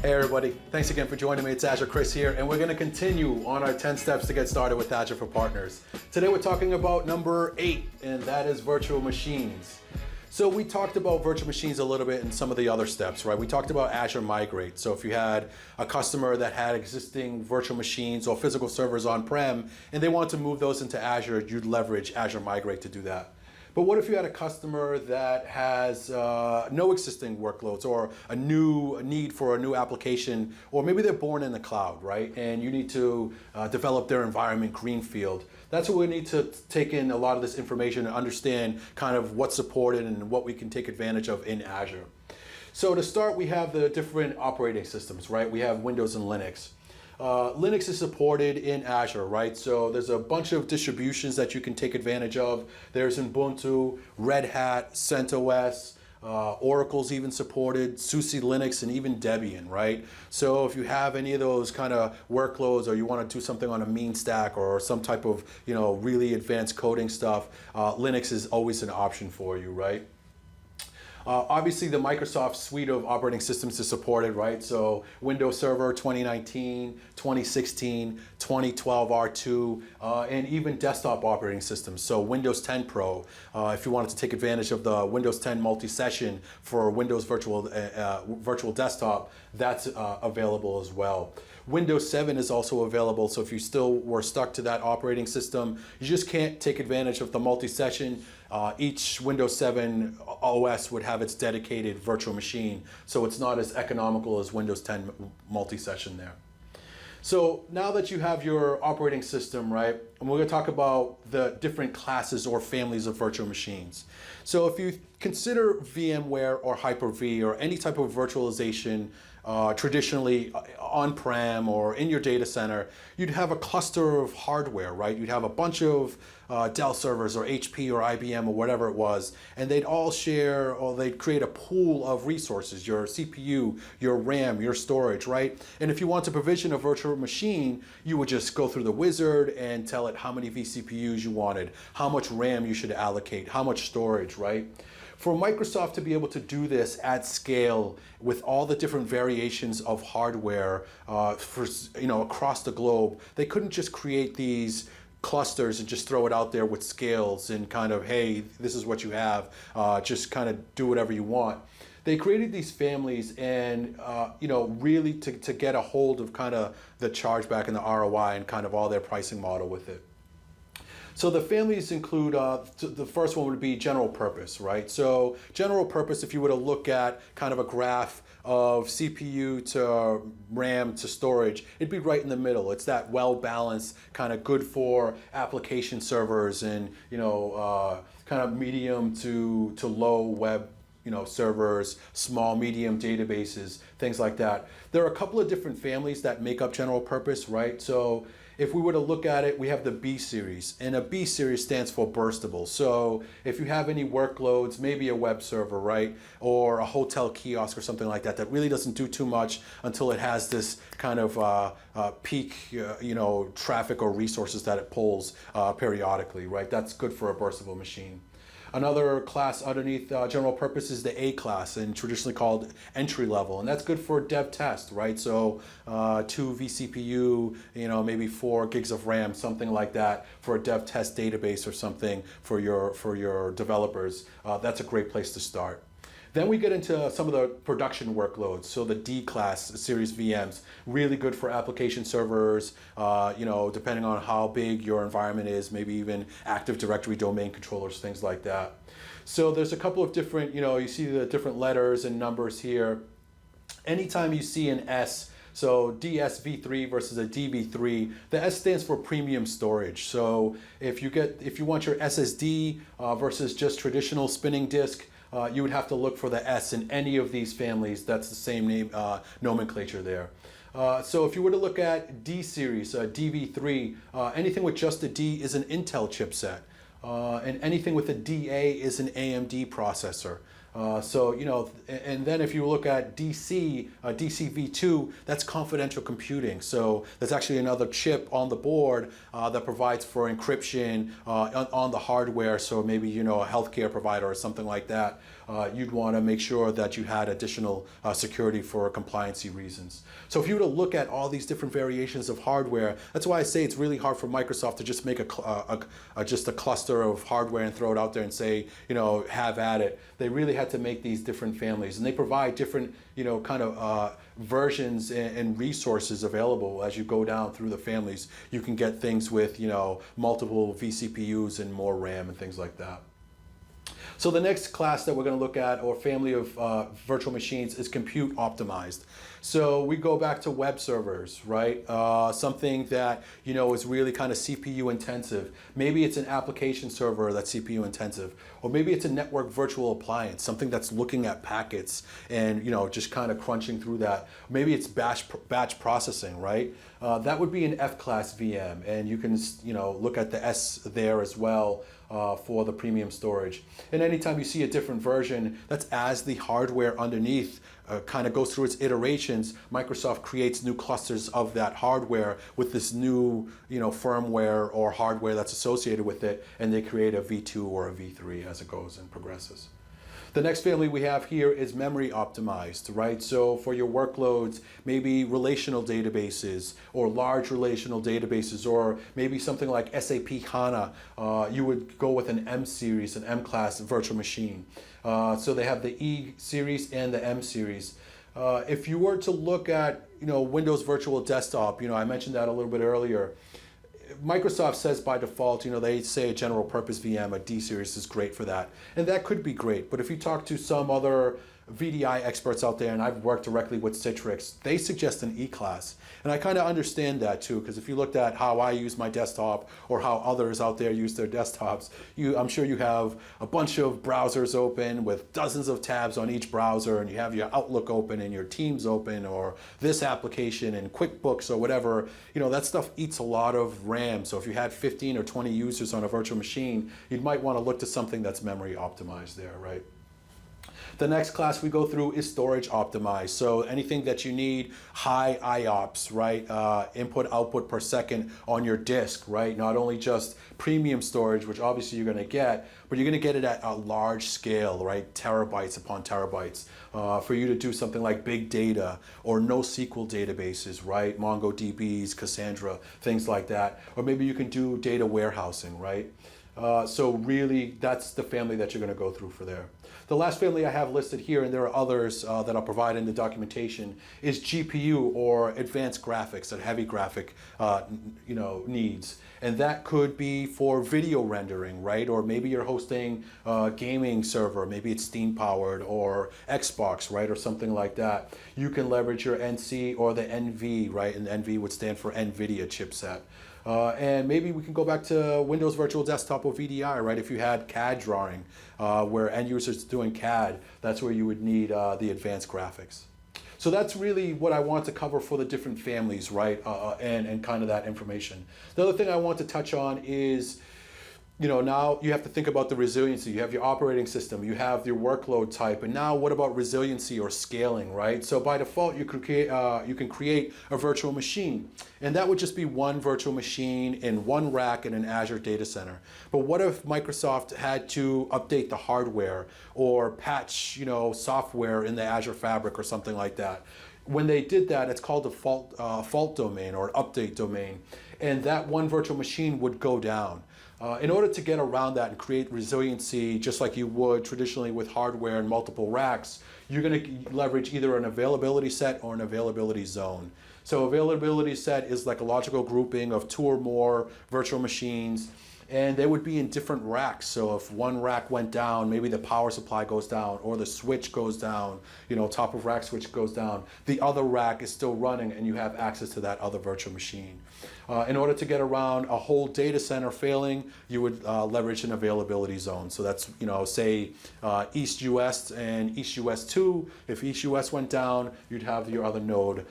Hey everybody, thanks again for joining me. It's Azure Chris here, and we're going to continue on our 10 steps to get started with Azure for Partners. Today we're talking about number 8, and that is virtual machines. So we talked about virtual machines a little bit in some of the other steps, right? We talked about Azure Migrate. So if you had a customer that had existing virtual machines or physical servers on-prem, and they want to move those into Azure, you'd leverage Azure Migrate to do that. But what if you had a customer that has no existing workloads or a new need for a new application, or maybe they're born in the cloud, right? And you need to develop their environment greenfield. That's where we need to take in a lot of this information and understand kind of what's supported and what we can take advantage of in Azure. So to start, we have the different operating systems, right? We have Windows and Linux. Linux is supported in Azure, right? So there's a bunch of distributions that you can take advantage of. There's Ubuntu, Red Hat, CentOS, Oracle's even supported, SUSE Linux, and even Debian, right? So if you have any of those kind of workloads, or you want to do something on a mean stack or some type of, really advanced coding stuff, Linux is always an option for you, right? Obviously, the Microsoft suite of operating systems is supported, right? So Windows Server 2019, 2016, 2012 R2, and even desktop operating systems. So Windows 10 Pro, if you wanted to take advantage of the Windows 10 multi-session for Windows Virtual Desktop, that's available as well. Windows 7 is also available, so if you still were stuck to that operating system, you just can't take advantage of the multi-session. Each Windows 7 OS would have its dedicated virtual machine, so it's not as economical as Windows 10 multi-session there. So now that you have your operating system, right, and we're going to talk about the different classes or families of virtual machines. So if you consider VMware or Hyper-V or any type of virtualization traditionally on-prem or in your data center, you'd have a cluster of hardware, right? You'd have a bunch of Dell servers or HP or IBM or whatever it was, and they'd all share, or they'd create a pool of resources, your CPU, your RAM, your storage, right? And if you want to provision a virtual machine, you would just go through the wizard and tell it how many vCPUs you wanted, how much RAM you should allocate, how much storage, right? For Microsoft to be able to do this at scale with all the different variations of hardware across the globe, they couldn't just create these clusters and just throw it out there with scales and kind of, hey, this is what you have, just kind of do whatever you want. They created these families and, really to get a hold of kind of the chargeback and the ROI and kind of all their pricing model with it. So the families include, the first one would be general purpose, right? So general purpose, if you were to look at kind of a graph of CPU to RAM to storage, it'd be right in the middle. It's that well-balanced, kind of good for application servers and, kind of medium to low web servers, small, medium databases, things like that. There are a couple of different families that make up general purpose, right? So if we were to look at it, we have the B series, and a B series stands for burstable. So if you have any workloads, maybe a web server, right, or a hotel kiosk or something like that, that really doesn't do too much until it has this kind of peak, traffic or resources that it pulls periodically, right? That's good for a burstable machine. Another class underneath general purpose is the A class, and traditionally called entry level, and that's good for dev test, right? So 2 vCPU, maybe 4 gigs of RAM, something like that, for a dev test database or something for your developers. That's a great place to start. Then we get into some of the production workloads. So the D class series VMs, really good for application servers, depending on how big your environment is, maybe even Active Directory domain controllers, things like that. So there's a couple of different, you see the different letters and numbers here. Anytime you see an S, so DSV3 versus a DB3, the S stands for premium storage. So if you want your SSD versus just traditional spinning disk, you would have to look for the S in any of these families. That's the same name nomenclature there. So if you were to look at D series, DV3, anything with just a D is an Intel chipset, and anything with a DA is an AMD processor. And then if you look at DCV2, that's confidential computing. So there's actually another chip on the board that provides for encryption on the hardware. So maybe, a healthcare provider or something like that. you'd want to make sure that you had additional security for compliancy reasons. So if you were to look at all these different variations of hardware, that's why I say it's really hard for Microsoft to just make just a cluster of hardware and throw it out there and say, have at it. They really had to make these different families, and they provide different, kind of versions and resources available as you go down through the families. You can get things with, multiple vCPUs and more RAM and things like that. So the next class that we're going to look at, or family of virtual machines, is compute optimized. So we go back to web servers, right? Something that, is really kind of CPU intensive. Maybe it's an application server that's CPU intensive, or maybe it's a network virtual appliance, something that's looking at packets and, just kind of crunching through that. Maybe it's batch processing, right? That would be an F-class VM, and you can, look at the S there as well. For the premium storage. And anytime you see a different version, that's as the hardware underneath kind of goes through its iterations, Microsoft creates new clusters of that hardware with this new firmware or hardware that's associated with it, and they create a V2 or a V3 as it goes and progresses. The next family we have here is memory optimized, right? So for your workloads, maybe relational databases or large relational databases, or maybe something like SAP HANA, you would go with an M series, an M-class virtual machine. So they have the E series and the M series. If you were to look at, Windows Virtual Desktop, I mentioned that a little bit earlier. Microsoft says by default, they say a general purpose VM, a D series is great for that. And that could be great, but if you talk to some other VDI experts out there, and I've worked directly with Citrix, they suggest an E-class. And I kind of understand that too, because if you looked at how I use my desktop or how others out there use their desktops, I'm sure you have a bunch of browsers open with dozens of tabs on each browser, and you have your Outlook open and your Teams open, or this application and QuickBooks or whatever. That stuff eats a lot of RAM. So if you had 15 or 20 users on a virtual machine, you might want to look to something that's memory optimized there, right? The next class we go through is storage optimized. So anything that you need high IOPS, right? Input, output per second on your disk, right? Not only just premium storage, which obviously you're going to get, but you're going to get it at a large scale, right? Terabytes upon terabytes. For you to do something like big data or NoSQL databases, right? MongoDBs, Cassandra, things like that. Or maybe you can do data warehousing, right? So really, that's the family that you're going to go through for there. The last family I have listed here, and there are others that I'll provide in the documentation, is GPU, or advanced graphics, that heavy graphic needs. And that could be for video rendering, right? Or maybe you're hosting a gaming server, maybe it's Steam powered, or Xbox, right? Or something like that. You can leverage your NC or the NV, right? And NV would stand for NVIDIA chipset. And maybe we can go back to Windows Virtual Desktop or VDI, right? If you had CAD drawing, where end users doing CAD, that's where you would need the advanced graphics. So that's really what I want to cover for the different families, right? And kind of that information. The other thing I want to touch on is, now you have to think about the resiliency. You have your operating system, you have your workload type, and now what about resiliency or scaling, right? So by default, you can create a virtual machine, and that would just be one virtual machine in one rack in an Azure data center. But what if Microsoft had to update the hardware or patch, software in the Azure Fabric or something like that? When they did that, it's called a fault domain or update domain, and that one virtual machine would go down. In order to get around that and create resiliency, just like you would traditionally with hardware and multiple racks, you're going to leverage either an availability set or an availability zone. So availability set is like a logical grouping of 2 or more virtual machines, and they would be in different racks. So if one rack went down, maybe the power supply goes down, or the switch goes down, top of rack switch goes down, the other rack is still running and you have access to that other virtual machine. In order to get around a whole data center failing, you would leverage an availability zone. So that's, say East US and East US 2. If East US went down, you'd have your other node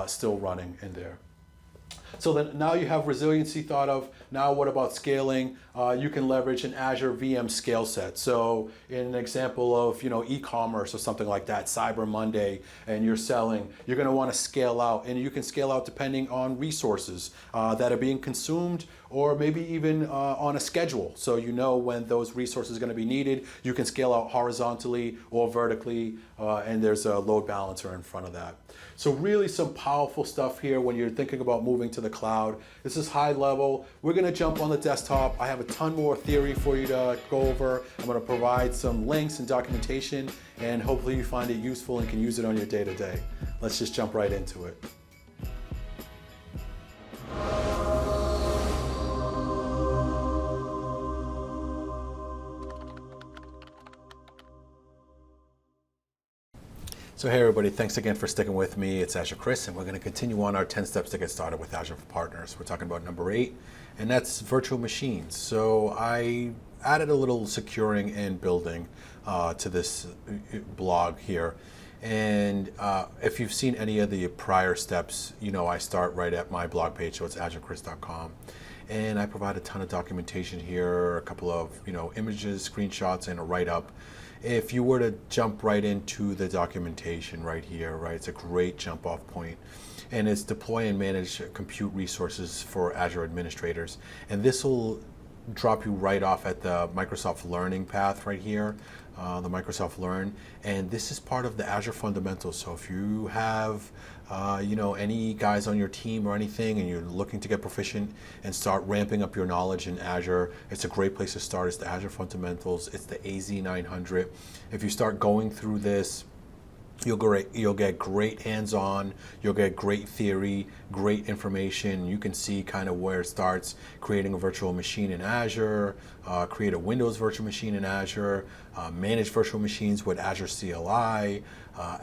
still running in there. So then now you have resiliency thought of. Now what about scaling? You can leverage an Azure VM scale set. So in an example of e-commerce or something like that, Cyber Monday, and you're selling, you're going to want to scale out, and you can scale out depending on resources that are being consumed, or maybe even on a schedule. So you know when those resources are going to be needed. You can scale out horizontally or vertically, and there's a load balancer in front of that. So really some powerful stuff here when you're thinking about moving to the cloud. This is high level. We're going to jump on the desktop. I have a ton more theory for you to go over. I'm going to provide some links and documentation, and hopefully you find it useful and can use it on your day-to-day. Let's just jump right into it. So hey everybody, thanks again for sticking with me. It's Azure Chris, and we're going to continue on our 10 steps to get started with Azure for Partners. We're talking about number 8, and that's virtual machines. So I added a little securing and building to this blog here. And if you've seen any of the prior steps, I start right at my blog page, so it's azurechris.com. And I provide a ton of documentation here, a couple of images, screenshots, and a write-up. If you were to jump right into the documentation right here, right, it's a great jump off point. And it's deploy and manage compute resources for Azure administrators. And this will drop you right off at the Microsoft Learning path right here, the Microsoft Learn. And this is part of the Azure fundamentals. So if you have any guys on your team or anything, and you're looking to get proficient and start ramping up your knowledge in Azure, it's a great place to start. It's the Azure fundamentals. It's the AZ900. If you start going through this, you'll get great hands-on, you'll get great theory, great information. You can see kind of where it starts, creating a virtual machine in Azure, create a Windows virtual machine in Azure, manage virtual machines with Azure CLI,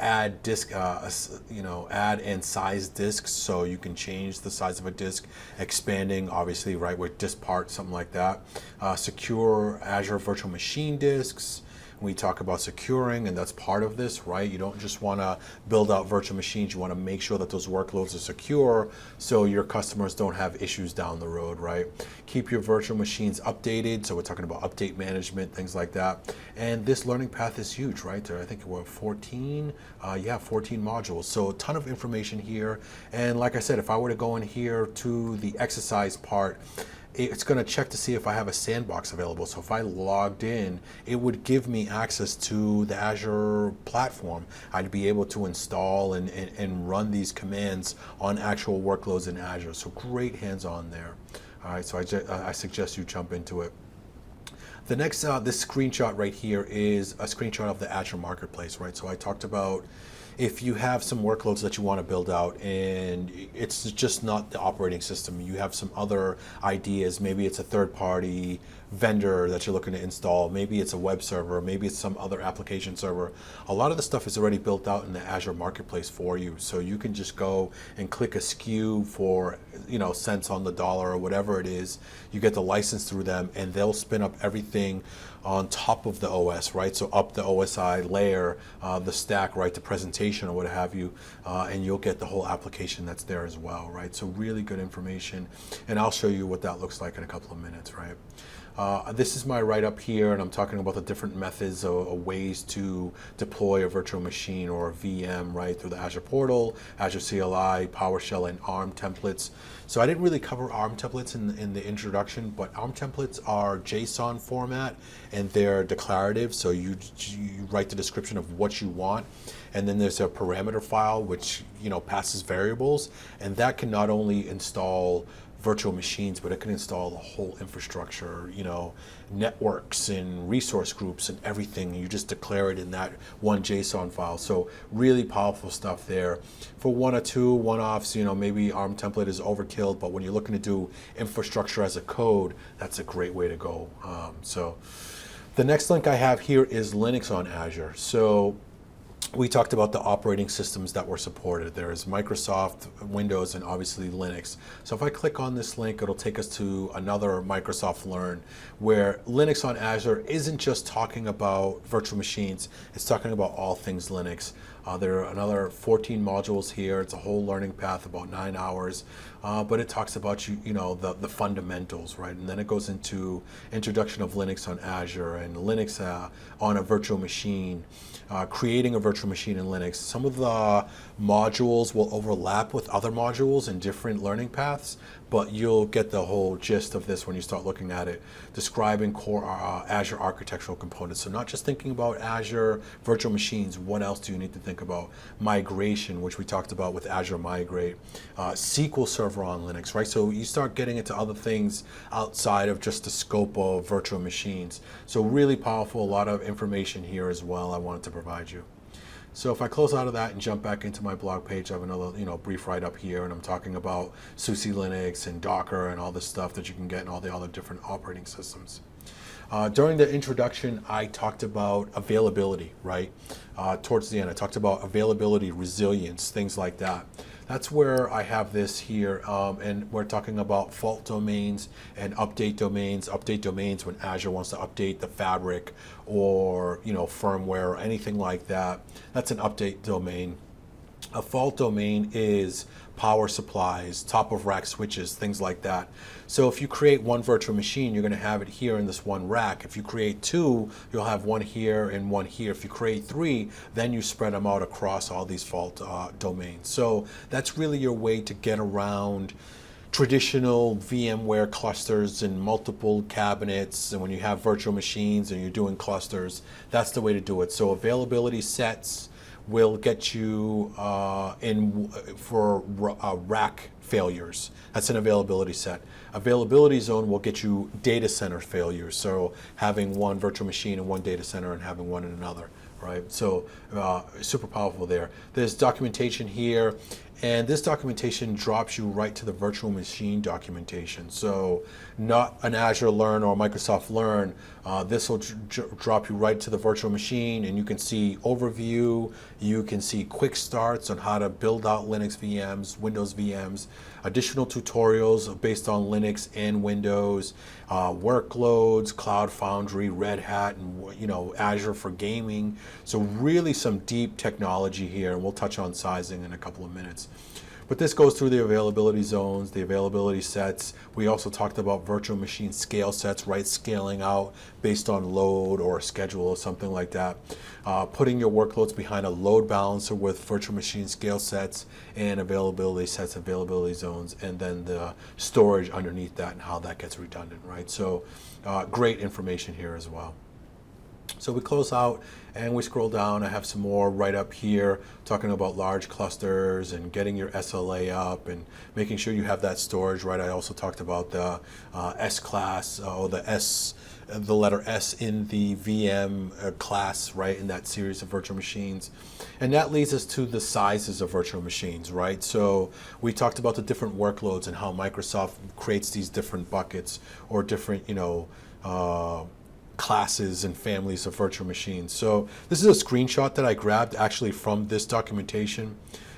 add disk, add and size disks, so you can change the size of a disk, expanding obviously, right, with disk part, something like that. Secure Azure virtual machine disks. We talk about securing, and that's part of this, right? You don't just want to build out virtual machines. You want to make sure that those workloads are secure so your customers don't have issues down the road, right? Keep your virtual machines updated. So we're talking about update management, things like that. And this learning path is huge, right? I think we're 14, 14 modules. So a ton of information here. And like I said, if I were to go in here to the exercise part, it's going to check to see if I have a sandbox available. So if I logged in, it would give me access to the Azure platform. I'd be able to install and run these commands on actual workloads in Azure. So great hands-on there. All right, so I suggest you jump into it. The next, this screenshot right here is a screenshot of the Azure Marketplace, right? So I talked about if you have some workloads that you want to build out and it's just not the operating system, you have some other ideas, maybe it's a third-party vendor that you're looking to install, maybe it's a web server, maybe it's some other application server. A lot of the stuff is already built out in the Azure Marketplace for you, so you can just go and click a SKU for cents on the dollar or whatever it is. You get the license through them, and they'll spin up everything on top of the OS, right? So up the OSI layer, the stack, right, the presentation or what have you, and you'll get the whole application that's there as well, right? So really good information, and I'll show you what that looks like in a couple of minutes, right? This is my write-up here, and I'm talking about the different methods or ways to deploy a virtual machine or a VM, right, through the Azure Portal, Azure CLI, PowerShell, and ARM templates. So I didn't really cover ARM templates in the introduction, but ARM templates are JSON format, and they're declarative, so you write the description of what you want, and then there's a parameter file which passes variables, and that can not only install virtual machines, but it can install the whole infrastructure, networks and resource groups and everything. You just declare it in that one JSON file. So really powerful stuff there. For one or two one-offs, maybe ARM template is overkill, but when you're looking to do infrastructure as a code, that's a great way to go. So the next link I have here is Linux on Azure. So we talked about the operating systems that were supported. There's Microsoft, Windows, and obviously Linux. So if I click on this link, it'll take us to another Microsoft Learn, where Linux on Azure isn't just talking about virtual machines, it's talking about all things Linux. There are another 14 modules here. It's a whole learning path, about 9 hours, but it talks about the fundamentals, right? And then it goes into introduction of Linux on Azure and Linux on a virtual machine, creating a virtual machine in Linux. Some of the modules will overlap with other modules in different learning paths, but you'll get the whole gist of this when you start looking at it. Describing core Azure architectural components. So not just thinking about Azure virtual machines, what else do you need to think about? Migration, which we talked about with Azure Migrate. SQL Server on Linux, right? So you start getting into other things outside of just the scope of virtual machines. So really powerful, a lot of information here as well I wanted to provide you. So if I close out of that and jump back into my blog page, I have another brief write-up here, and I'm talking about SUSE Linux and Docker and all this stuff that you can get in all the other different operating systems. During the introduction, I talked about availability, right? Towards the end, I talked about availability, resilience, things like that. That's where I have this here, and we're talking about fault domains and update domains. Update domains when Azure wants to update the fabric or firmware or anything like that. That's an update domain. A fault domain is power supplies, top of rack switches, things like that. So if you create one virtual machine, you're going to have it here in this one rack. If you create two, you'll have one here and one here. If you create three, then you spread them out across all these fault domains. So that's really your way to get around traditional VMware clusters and multiple cabinets. And when you have virtual machines and you're doing clusters, that's the way to do it. So availability sets will get you for rack failures. That's an availability set. Availability zone will get you data center failures. So having one virtual machine in one data center and having one in another, right? So super powerful there. There's documentation here, and this documentation drops you right to the virtual machine documentation. So not an Azure Learn or Microsoft Learn. This will drop you right to the virtual machine, and you can see overview, you can see quick starts on how to build out Linux VMs, Windows VMs, additional tutorials based on Linux and Windows, workloads, Cloud Foundry, Red Hat, and Azure for gaming. So really some deep technology here, and we'll touch on sizing in a couple of minutes. But this goes through the availability zones, the availability sets. We also talked about virtual machine scale sets, right? Scaling out based on load or schedule or something like that. Putting your workloads behind a load balancer with virtual machine scale sets and availability sets, availability zones, and then the storage underneath that and how that gets redundant, right? So great information here as well. So we close out and we scroll down. I have some more right up here talking about large clusters and getting your SLA up and making sure you have that storage right. I also talked about the S class or the letter S in the VM class, right, in that series of virtual machines. And that leads us to the sizes of virtual machines, right? So we talked about the different workloads and how Microsoft creates these different buckets or different, classes and families of virtual machines. So this is a screenshot that I grabbed actually from this documentation.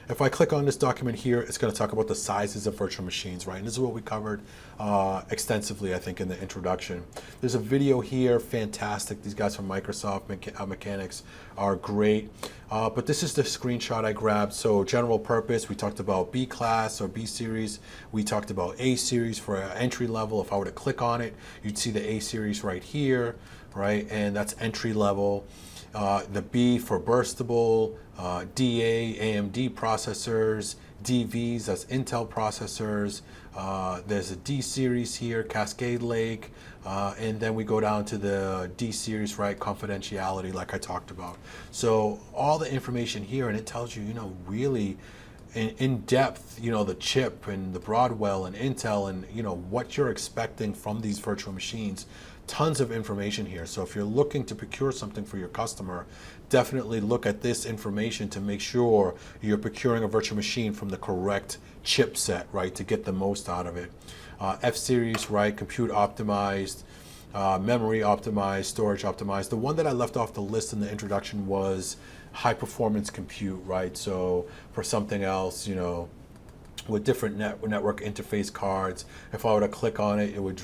If I click on this document here, it's going to talk about the sizes of virtual machines, right? And this is what we covered extensively, I think, in the introduction. There's a video here, fantastic. These guys from Microsoft Mechanics are great. But this is the screenshot I grabbed. So general purpose, we talked about B class or B series. We talked about A series for entry level. If I were to click on it, you'd see the A series right here, right? And that's entry level. The B for burstable, DA, AMD processors, DVs, that's Intel processors. There's a D series here, Cascade Lake, and then we go down to the D series, right, confidentiality, like I talked about. So all the information here, and it tells you, really in depth, the chip and the Broadwell and Intel and, what you're expecting from these virtual machines. Tons of information here. So if you're looking to procure something for your customer, definitely look at this information to make sure you're procuring a virtual machine from the correct chipset, right, to get the most out of it. F series, right, compute optimized, memory optimized, storage optimized. The one that I left off the list in the introduction was high performance compute, right? So for something else, with different network interface cards. If I were to click on it, it would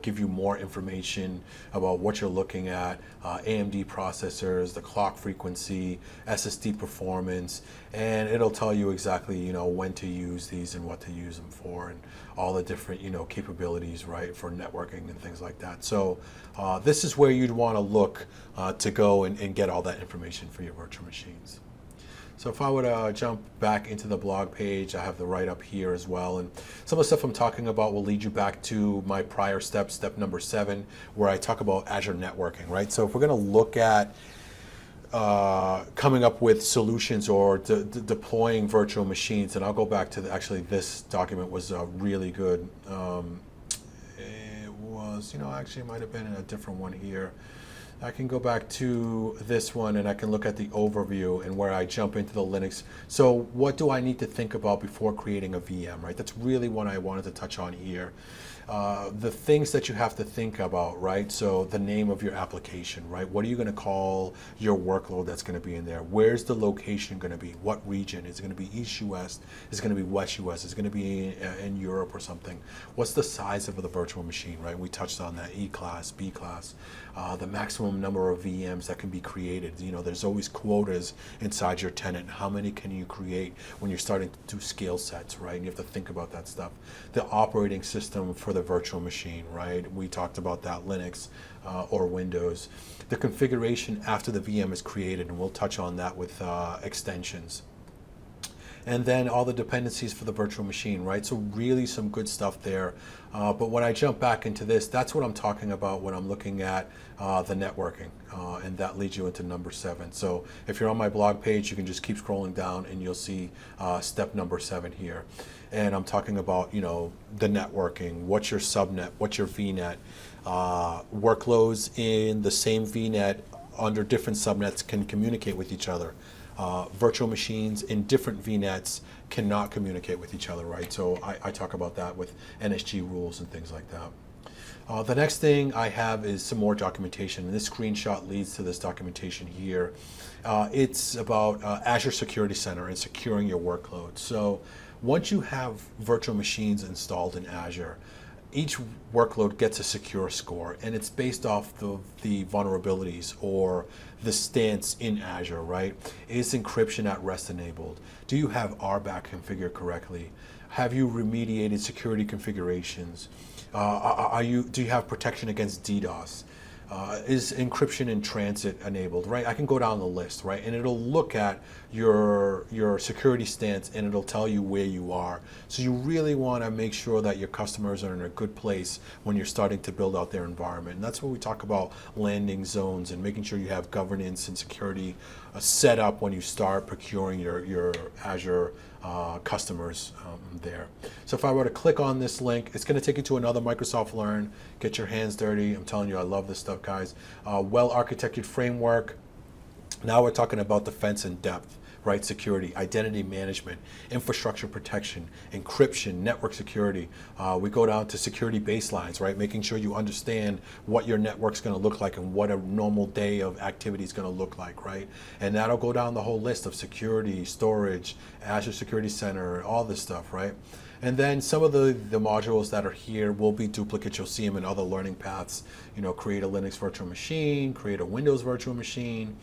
give you more information about what you're looking at, AMD processors, the clock frequency, SSD performance, and it'll tell you exactly when to use these and what to use them for, and all the different capabilities, right, for networking and things like that. So this is where you'd want to look to go and get all that information for your virtual machines. So if I were to jump back into the blog page, I have the write-up here as well. And some of the stuff I'm talking about will lead you back to my prior step number 7, where I talk about Azure networking, right? So if we're going to look at coming up with solutions or deploying virtual machines, and I'll go back to actually this document was really good. It was, actually it might have been in a different one here. I can go back to this one and I can look at the overview and where I jump into the Linux. So what do I need to think about before creating a VM, right? That's really what I wanted to touch on here. The things that you have to think about, right? So the name of your application, right? What are you going to call your workload that's going to be in there? Where's the location going to be? What region? Is it going to be East US? Is it going to be West US? Is it going to be in Europe or something? What's the size of the virtual machine, right? We touched on that, E class, B class. The maximum number of VMs that can be created. There's always quotas inside your tenant. How many can you create when you're starting to do scale sets, right? And you have to think about that stuff. The operating system for the virtual machine, right? We talked about that, Linux or Windows. The configuration after the VM is created, and we'll touch on that with extensions. And then all the dependencies for the virtual machine, right? So really some good stuff there. But when I jump back into this, that's what I'm talking about when I'm looking at the networking. And that leads you into number 7. So if you're on my blog page, you can just keep scrolling down and you'll see step number 7 here. And I'm talking about, the networking, what's your subnet, what's your VNet, workloads in the same VNet under different subnets can communicate with each other. Virtual machines in different VNets cannot communicate with each other, right? So I talk about that with NSG rules and things like that. The next thing I have is some more documentation, and this screenshot leads to this documentation here. It's about Azure Security Center and securing your workload. So once you have virtual machines installed in Azure, each workload gets a secure score, and it's based off the vulnerabilities or the stance in Azure, right? Is encryption at rest enabled? Do you have RBAC configured correctly? Have you remediated security configurations? Do you have protection against DDoS? Is encryption in transit enabled, right? I can go down the list, right? And it'll look at your security stance and it'll tell you where you are. So you really want to make sure that your customers are in a good place when you're starting to build out their environment. And that's what we talk about, landing zones and making sure you have governance and security set up when you start procuring your Azure customers there. So if I were to click on this link, it's going to take you to another Microsoft Learn. Get your hands dirty. I'm telling you, I love this stuff, guys. Well-architected framework. Now we're talking about defense in depth, right? Security, identity management, infrastructure protection, encryption, network security. We go down to security baselines, right? Making sure you understand what your network's going to look like and what a normal day of activity is going to look like, right? And that'll go down the whole list of security, storage, Azure Security Center, all this stuff, right? And then some of the modules that are here will be duplicates. You'll see them in other learning paths. Create a Linux virtual machine, create a Windows virtual machine,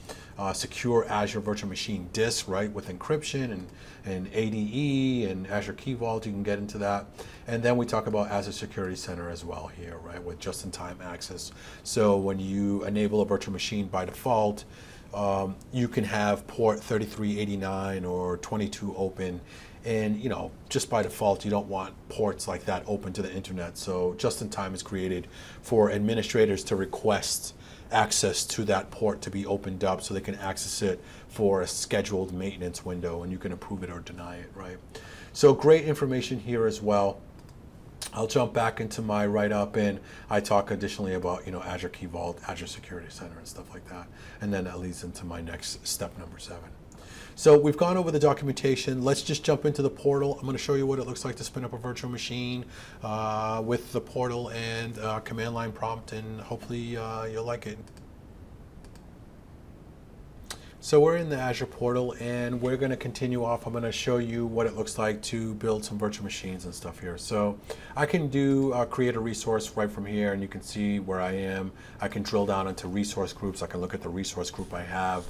secure Azure virtual machine disk, right, with encryption and ADE and Azure Key Vault. You can get into that. And then we talk about Azure Security Center as well here, right, with just-in-time access. So when you enable a virtual machine by default, you can have port 3389 or 22 open. And just by default, you don't want ports like that open to the internet. So just-in-time is created for administrators to request access to that port to be opened up so they can access it for a scheduled maintenance window, and you can approve it or deny it, right? So great information here as well. I'll jump back into my write-up, and I talk additionally about Azure Key Vault, Azure Security Center, and stuff like that. And then that leads into my next step number 7. So we've gone over the documentation. Let's just jump into the portal. I'm going to show you what it looks like to spin up a virtual machine with the portal and command line prompt, and hopefully you'll like it. So we're in the Azure Portal and we're going to continue off. I'm going to show you what it looks like to build some virtual machines and stuff here. So I can do create a resource right from here, and you can see where I am. I can drill down into resource groups. I can look at the resource group I have.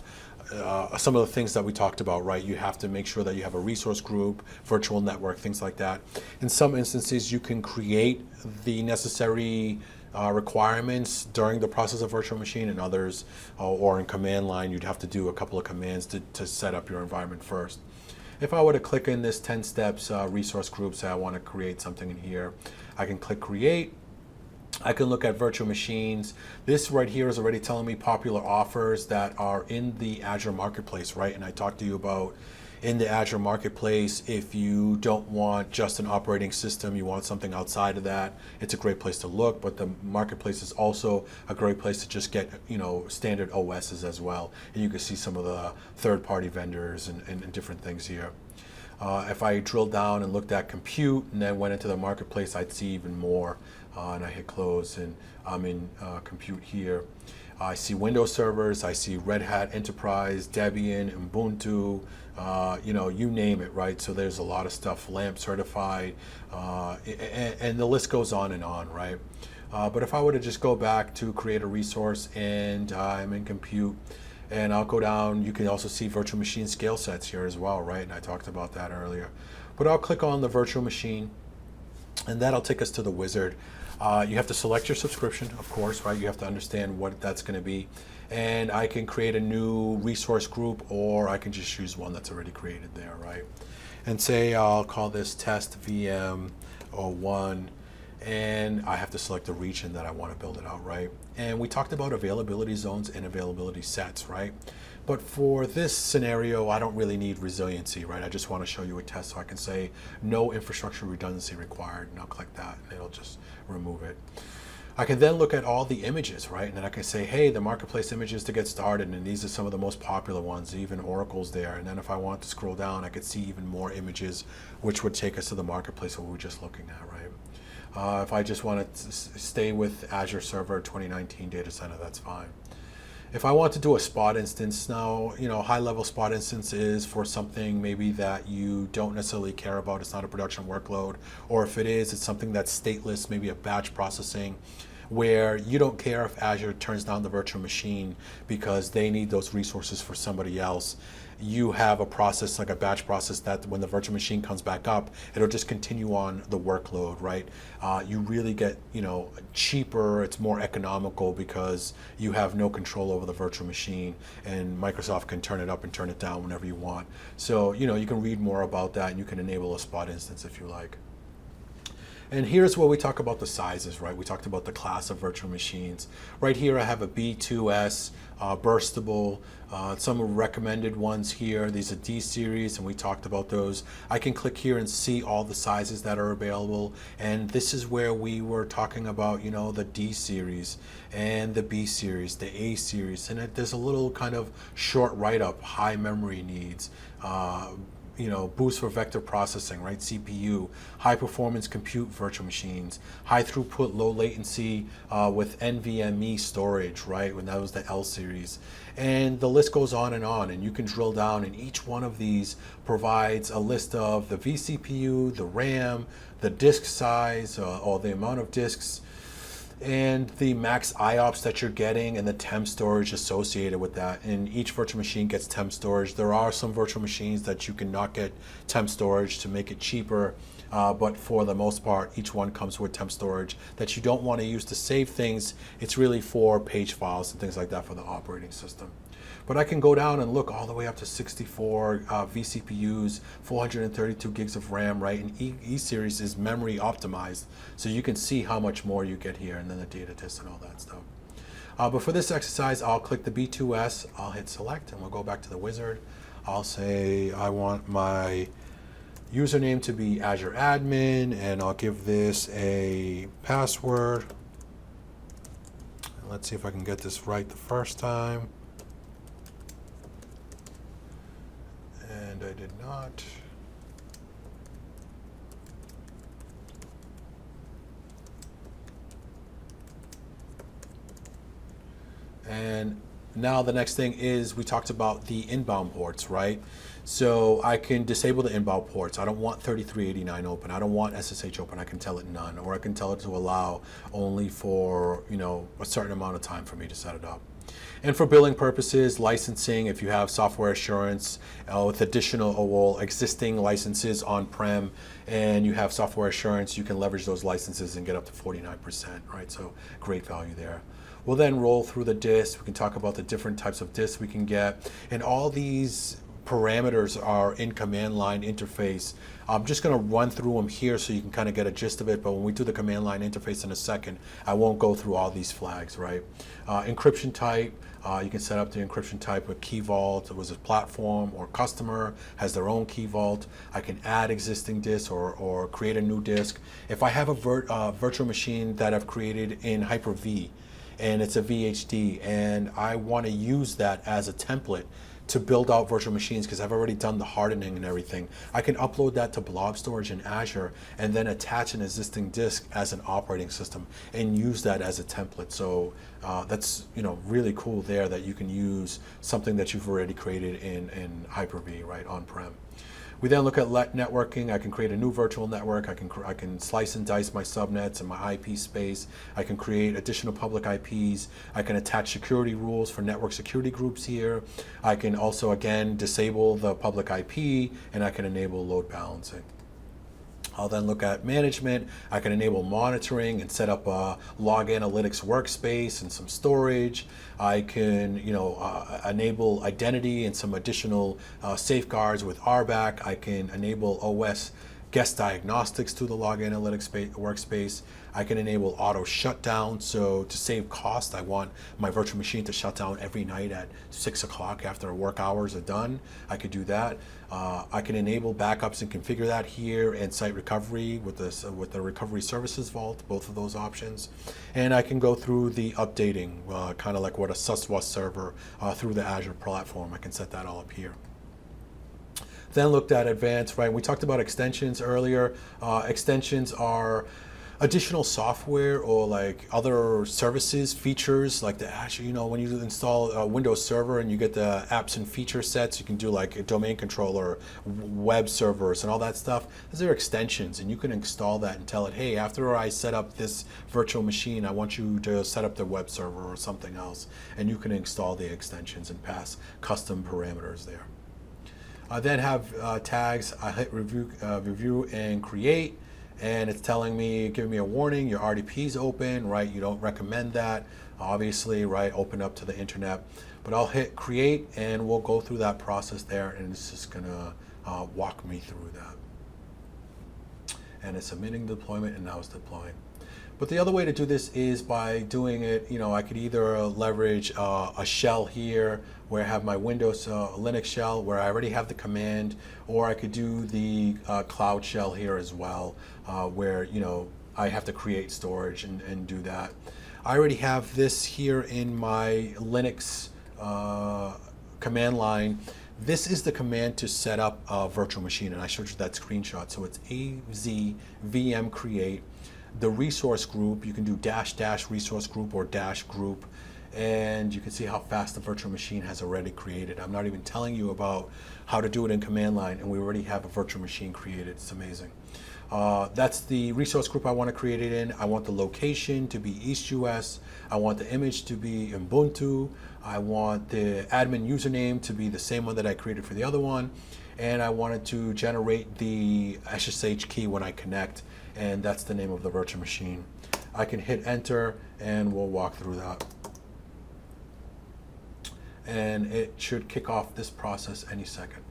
Some of the things that we talked about, right? You have to make sure that you have a resource group, virtual network, things like that. In some instances, you can create the necessary requirements during the process of virtual machine, and others, or in command line, you'd have to do a couple of commands to set up your environment first. If I were to click in this 10 steps resource group, say I want to create something in here, I can click create. I can look at virtual machines. This right here is already telling me popular offers that are in the Azure Marketplace, right? And I talked to you about in the Azure Marketplace, if you don't want just an operating system, you want something outside of that, it's a great place to look. But the Marketplace is also a great place to just get, standard OSs as well. And you can see some of the third-party vendors and different things here. If I drill down and looked at compute and then went into the Marketplace, I'd see even more. And I hit close, and I'm in compute here. I see Windows servers, I see Red Hat Enterprise, Debian, Ubuntu, you name it, right? So there's a lot of stuff, LAMP certified, and the list goes on and on, right? But if I were to just go back to create a resource, and I'm in compute, and I'll go down, you can also see virtual machine scale sets here as well, right? And I talked about that earlier. But I'll click on the virtual machine, and that'll take us to the wizard. You have to select your subscription, of course, right? You have to understand what that's going to be. And I can create a new resource group, or I can just choose one that's already created there, right? And say I'll call this test VM 01, and I have to select the region that I want to build it out, right? And we talked about availability zones and availability sets, right? But for this scenario, I don't really need resiliency, right? I just want to show you a test, so I can say no infrastructure redundancy required, and I'll click that, and it'll just remove it. I can then look at all the images, right? And then I can say, hey, the Marketplace images to get started, and these are some of the most popular ones, even Oracle's there. And then if I want to scroll down, I could see even more images, which would take us to the Marketplace that we were just looking at, right? If I just want to stay with Azure Server 2019 data center, that's fine. If I want to do a spot instance, now, high-level spot instance is for something maybe that you don't necessarily care about. It's not a production workload. Or if it is, it's something that's stateless, maybe a batch processing, where you don't care if Azure turns down the virtual machine because they need those resources for somebody else. You have a process, like a batch process, that when the virtual machine comes back up, it'll just continue on the workload, right? You really get, cheaper, it's more economical because you have no control over the virtual machine, and Microsoft can turn it up and turn it down whenever you want. So, you can read more about that, and you can enable a spot instance if you like. And here's where we talk about the sizes, right? We talked about the class of virtual machines. Right here I have a B2S, burstable, some recommended ones here. These are D series, and we talked about those. I can click here and see all the sizes that are available. And this is where we were talking about, the D series and the B series, the A series. And there's a little kind of short write-up, high memory needs, boost for vector processing, right? CPU, high performance compute virtual machines, high throughput, low latency with NVMe storage, right? When that was the L series. And the list goes on, and you can drill down, and each one of these provides a list of the vCPU, the RAM, the disk size, or the amount of disks, and the max IOPS that you're getting, and the temp storage associated with that. And each virtual machine gets temp storage. There are some virtual machines that you cannot get temp storage to make it cheaper, but for the most part, each one comes with temp storage that you don't want to use to save things. It's really for page files and things like that for the operating system. But I can go down and look all the way up to 64 vCPUs, 432 gigs of RAM, right? And E-Series is memory optimized, so you can see how much more you get here, and then the data disk and all that stuff. But for this exercise, I'll click the B2S, I'll hit select, and we'll go back to the wizard. I'll say I want my username to be Azure Admin, and I'll give this a password. Let's see if I can get this right the first time. And I did not. And Now the next thing is we talked about the inbound ports, right? So I can disable the inbound ports. I don't want 3389 open. I don't want SSH open. I can tell it none, or I can tell it to allow only for, a certain amount of time for me to set it up. And for billing purposes, licensing, if you have software assurance with additional existing licenses on-prem and you have software assurance, you can leverage those licenses and get up to 49%, right? So great value there. We'll then roll through the disk. We can talk about the different types of disks we can get. And all these parameters are in command line interface. I'm just going to run through them here so you can kind of get a gist of it, but when we do the command line interface in a second, I won't go through all these flags, right? Encryption type, you can set up the encryption type with key vault. It was a platform or customer has their own key vault. I can add existing disks or create a new disk. If I have a virtual machine that I've created in Hyper-V and it's a VHD and I want to use that as a template to build out virtual machines because I've already done the hardening and everything, I can upload that to blob storage in Azure and then attach an existing disk as an operating system and use that as a template. So that's really cool there that you can use something that you've already created in Hyper-V, right, on-prem. We then look at networking. I can create a new virtual network. I can slice and dice my subnets and my IP space. I can create additional public IPs. I can attach security rules for network security groups here. I can also, again, disable the public IP, and I can enable load balancing. I'll then look at management. I can enable monitoring and set up a log analytics workspace and some storage. I can, enable identity and some additional safeguards with RBAC. I can enable OS guest diagnostics to the log analytics workspace. I can enable auto shutdown. So to save cost, I want my virtual machine to shut down every night at 6 o'clock after work hours are done. I could do that. I can enable backups and configure that here, and site recovery with the recovery services vault, both of those options. And I can go through the updating, kind of like what a SUSWAS server through the Azure platform. I can set that all up here. Then looked at advanced, right? We talked about extensions earlier. Extensions are additional software or like other services, features like the Azure, when you install a Windows server and you get the apps and feature sets, you can do like a domain controller, web servers and all that stuff. Those are extensions and you can install that and tell it, hey, after I set up this virtual machine, I want you to set up the web server or something else. And you can install the extensions and pass custom parameters there. I then have tags. I hit review and create, and it's telling me, giving me a warning, your RDP is open, right? You don't recommend that, obviously, right? Open up to the internet. But I'll hit create, and we'll go through that process there, and it's just gonna walk me through that. And it's submitting deployment, and now it's deploying. But the other way to do this is by doing it, I could either leverage a shell here where I have my Windows Linux shell where I already have the command, or I could do the cloud shell here as well where, I have to create storage and do that. I already have this here in my Linux command line. This is the command to set up a virtual machine, and I showed you that screenshot. So it's azvm create. The resource group, you can do -- resource group or -group, and you can see how fast the virtual machine has already created. I'm not even telling you about how to do it in command line, and we already have a virtual machine created. It's amazing. That's the resource group I want to create it in. I want the location to be East US. I want the image to be Ubuntu. I want the admin username to be the same one that I created for the other one. And I wanted to generate the SSH key when I connect, and that's the name of the virtual machine. I can hit enter and we'll walk through that. And it should kick off this process any second.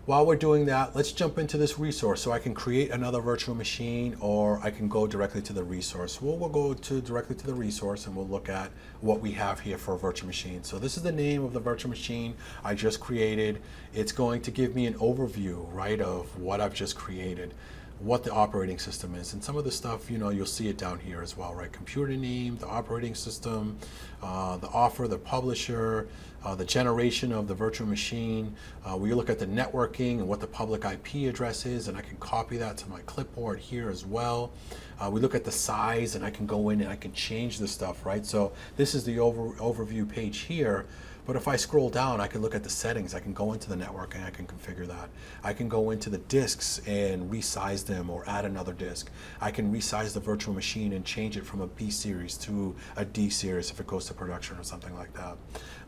While we're doing that, let's jump into this resource. So I can create another virtual machine, or I can go directly to the resource. We'll go directly to the resource and we'll look at what we have here for a virtual machine. So this is the name of the virtual machine I just created. It's going to give me an overview, right, of what I've just created. what the operating system is. And some of the stuff, you'll see it down here as well, right? Computer name, the operating system, the offer, the publisher, the generation of the virtual machine. We look at the networking and what the public IP address is, and I can copy that to my clipboard here as well. We look at the size, and I can go in and I can change the stuff, right? So this is the overview page here. But if I scroll down, I can look at the settings. I can go into the network and I can configure that. I can go into the disks and resize them or add another disk. I can resize the virtual machine and change it from a B series to a D series if it goes to production or something like that.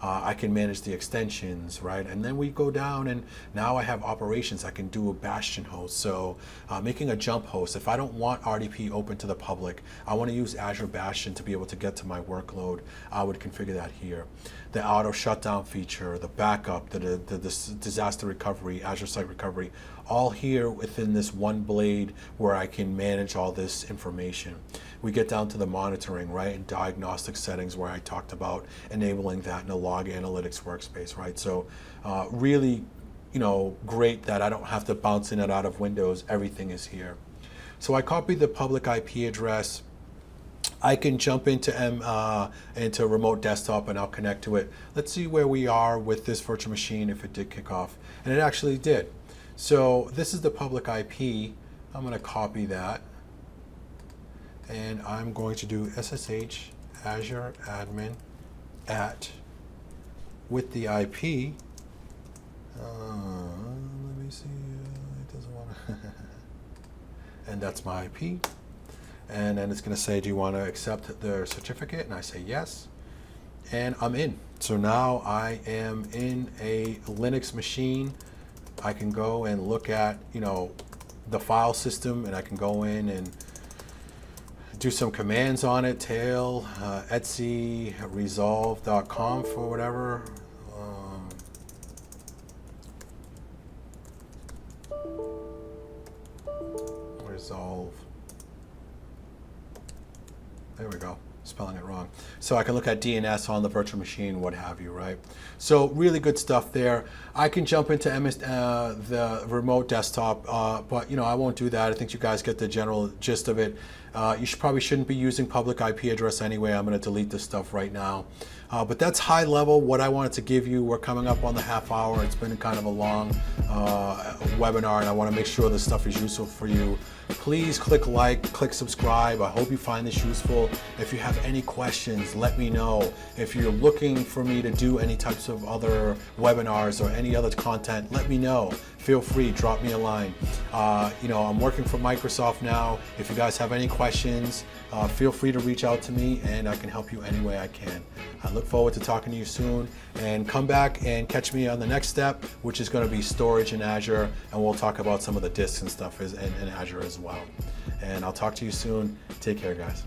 I can manage the extensions, right? And then we go down, and now I have operations. I can do a bastion host. So making a jump host. If I don't want RDP open to the public, I want to use Azure Bastion to be able to get to my workload, I would configure that here. The auto shutdown feature, the backup, the disaster recovery, Azure Site Recovery, all here within this one blade where I can manage all this information. We get down to the monitoring, right, and diagnostic settings where I talked about enabling that in a log analytics workspace, right? So really, great that I don't have to bounce in and out of Windows. Everything is here. So I copied the public IP address. I can jump into remote desktop and I'll connect to it. Let's see where we are with this virtual machine if it did kick off. And it actually did. So this is the public IP. I'm going to copy that. And I'm going to do SSH Azure admin at with the IP. Let me see. It doesn't want to. And that's my IP. And then it's going to say, do you want to accept the certificate? And I say yes. And I'm in. So now I am in a Linux machine. I can go and look at, the file system, and I can go in and do some commands on it, tail, etc, resolve.com for whatever. Resolve. There we go, spelling it wrong. So I can look at DNS on the virtual machine, what have you, right? So really good stuff there. I can jump into the remote desktop, but I won't do that. I think you guys get the general gist of it. You probably shouldn't be using public IP address anyway. I'm going to delete this stuff right now. But that's high level what I wanted to give you. We're coming up on the half hour. It's been kind of a long webinar, and I want to make sure this stuff is useful for you. Please click like, click subscribe. I hope you find this useful. If you have any questions, let me know. If you're looking for me to do any types of other webinars or any other content, let me know. Feel free, drop me a line. I'm working for Microsoft now. If you guys have any questions, feel free to reach out to me, and I can help you any way I can. I look forward to talking to you soon, and come back and catch me on the next step, which is going to be storage in Azure, and we'll talk about some of the disks and stuff in Azure as well. And I'll talk to you soon. Take care, guys.